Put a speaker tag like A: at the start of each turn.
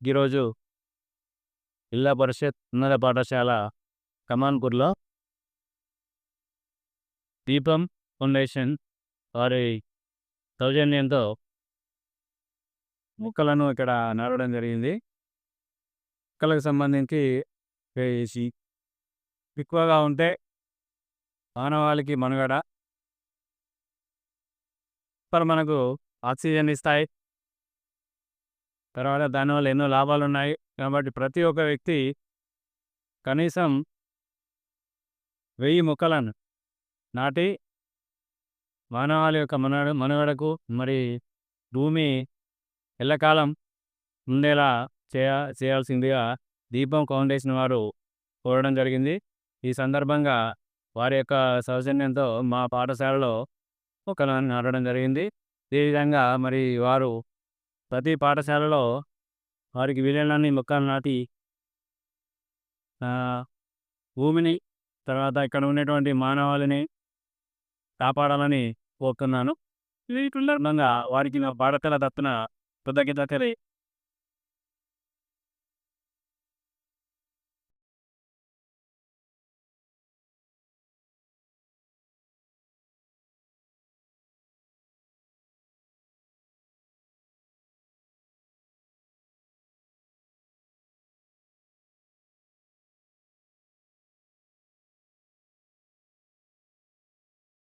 A: ఈరోజు జిల్లా పరిషత్ ఉన్నత పాఠశాల కమాన్పూర్లో దీపం ఫౌండేషన్ వారి సౌజన్యంతో మొక్కలను ఇక్కడ నాటడం జరిగింది. మొక్కలకు సంబంధించి వేసి ఎక్కువగా ఉంటే మానవాళికి మనుగడ మనకు ఆక్సిజన్ ఇస్తాయి. తర్వాత దానివల్ల ఎన్నో లాభాలు ఉన్నాయి. కాబట్టి ప్రతి ఒక్క వ్యక్తి కనీసం 1000 మొక్కలను నాటి మానవాళి యొక్క మనుగడకు మరి భూమి ఎల్లకాలం ఉండేలా చేయాల్సిందిగా దీపం ఫౌండేషన్ వారు కోరడం జరిగింది. ఈ సందర్భంగా వారి యొక్క సౌజన్యంతో మా పాఠశాలలో మొక్కలను నాటడం జరిగింది. ఈ విధంగా మరి వారు ప్రతి పాఠశాలలో వారికి వీలైనన్ని మొక్కలు నాటి భూమిని తర్వాత ఇక్కడ ఉన్నటువంటి మానవాళిని కాపాడాలని కోరుతున్నాను. ఈ సందర్భంగా వారికి నా పాఠశాల తరపున కృతజ్ఞతలు